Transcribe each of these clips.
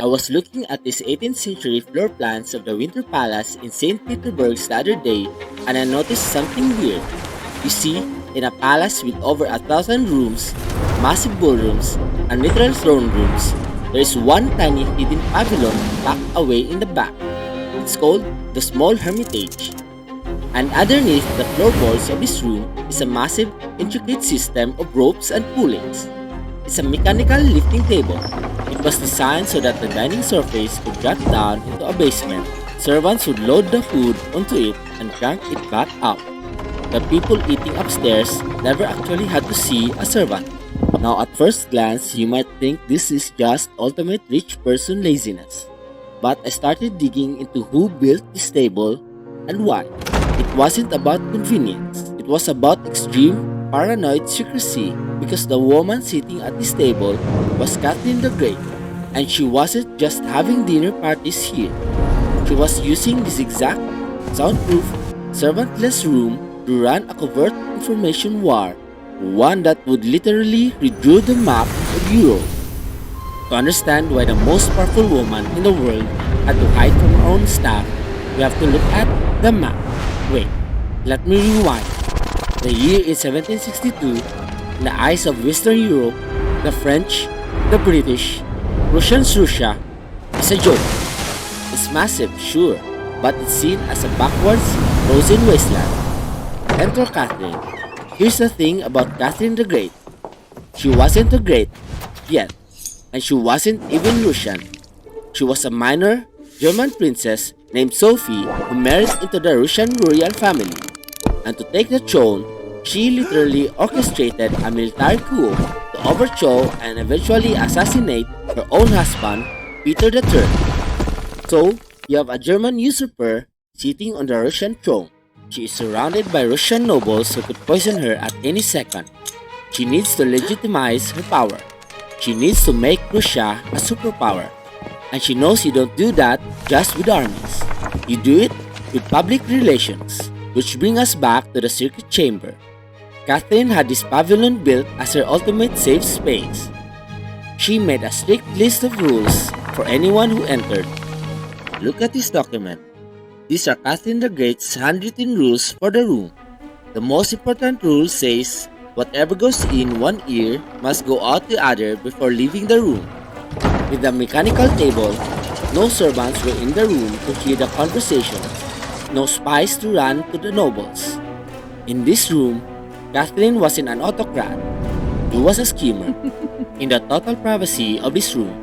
I was looking at these 18th century floor plans of the Winter Palace in St. Petersburg the other day, and I noticed something weird. You see, in a palace with over 1,000 rooms, massive ballrooms, and literal throne rooms, there is one tiny hidden pavilion tucked away in the back. It's called the Small Hermitage. And underneath the floorboards of this room is a massive, intricate system of ropes and pulleys. It's a mechanical lifting table. It was designed so that the dining surface could drop down into a basement. Servants would load the food onto it and crank it back up. The people eating upstairs never actually had to see a servant. Now at first glance, you might think this is just ultimate rich person laziness. But I started digging into who built this table and why. It wasn't about convenience. It was about extreme, paranoid secrecy because the woman sitting at this table was Catherine the Great, and she wasn't just having dinner parties here. She was using this exact, soundproof, servantless room to run a covert information war, one that would literally redraw the map of Europe. To understand why the most powerful woman in the world had to hide from her own staff, we have to look at the map. Wait, let me rewind. The year is 1762. In the eyes of Western Europe, the French, the British, Russians Russia is a joke. It's massive, sure, but it's seen as a backwards, frozen wasteland. Enter Catherine. Here's the thing about Catherine the Great. She wasn't the great yet, and she wasn't even Russian. She was a minor German princess named Sophie who married into the Russian royal family. And to take the throne, she literally orchestrated a military coup to overthrow and eventually assassinate her own husband, Peter III. So, you have a German usurper sitting on the Russian throne. She is surrounded by Russian nobles who could poison her at any second. She needs to legitimize her power. She needs to make Russia a superpower. And she knows you don't do that just with armies. You do it with public relations. Which brings us back to the circuit chamber. Catherine had this pavilion built as her ultimate safe space. She made a strict list of rules for anyone who entered. Look at this document. These are Catherine the Great's handwritten rules for the room. The most important rule says, whatever goes in one ear must go out the other before leaving the room. With the mechanical table, no servants were in the room to hear the conversation, no spies to run to the nobles. In this room, Catherine wasn't an autocrat, he was a schemer. In the total privacy of this room,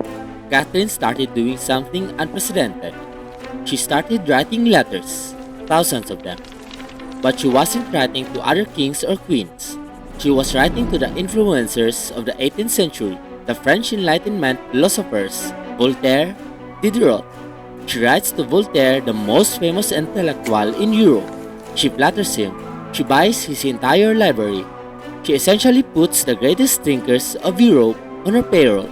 Catherine started doing something unprecedented. She started writing letters, thousands of them. But she wasn't writing to other kings or queens. She was writing to the influencers of the 18th century, the French Enlightenment philosophers, Voltaire, Diderot. She writes to Voltaire, the most famous intellectual in Europe. She flatters him. She buys his entire library. She essentially puts the greatest thinkers of Europe on her payroll.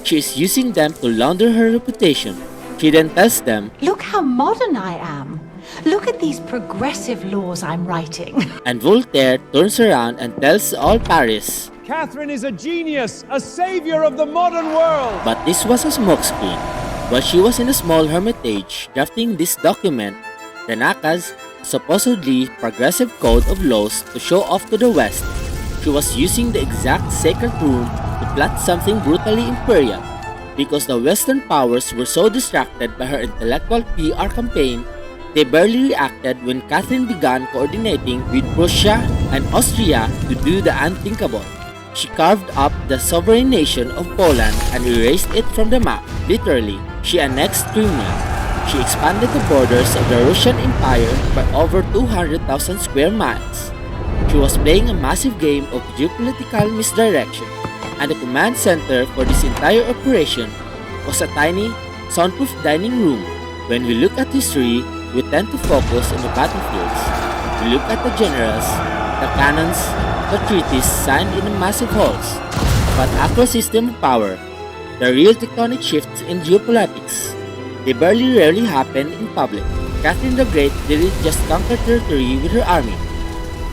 She is using them to launder her reputation. She then tells them, "Look how modern I am. Look at these progressive laws I'm writing." and Voltaire turns around and tells all Paris, Catherine is a genius, a savior of the modern world. but this was a smokescreen. While she was in a small hermitage drafting this document, the Nakas, supposedly progressive code of laws to show off to the West, she was using the exact sacred room to plot something brutally imperial. Because the Western powers were so distracted by her intellectual PR campaign, they barely reacted when Catherine began coordinating with Prussia and Austria to do the unthinkable. She carved up the sovereign nation of Poland and erased it from the map. Literally, she annexed Crimea. She expanded the borders of the Russian Empire by over 200,000 square miles. She was playing a massive game of geopolitical misdirection, and the command center for this entire operation was a tiny, soundproof dining room. When we look at history, we tend to focus on the battlefields. We look at the generals, the cannons, the treaties signed in the massive halls. But after a system of power, the real tectonic shifts in geopolitics, they rarely happen in public. Catherine the Great didn't just conquer territory with her army.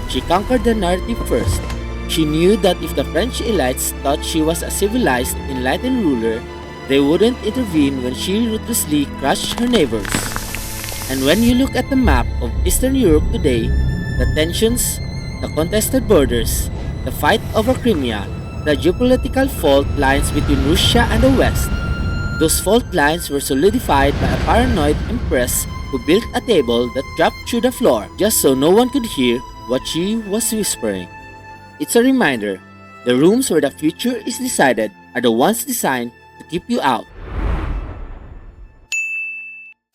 She conquered the narrative first. She knew that if the French elites thought she was a civilized, enlightened ruler, They wouldn't intervene when she ruthlessly crushed her neighbors. And when you look at the map of Eastern Europe today, the tensions, the contested borders, the fight over Crimea, the geopolitical fault lines between Russia and the West, those fault lines were solidified by a paranoid empress who built a table that dropped through the floor just so no one could hear what she was whispering. It's a reminder, the rooms where the future is decided are the ones designed to keep you out.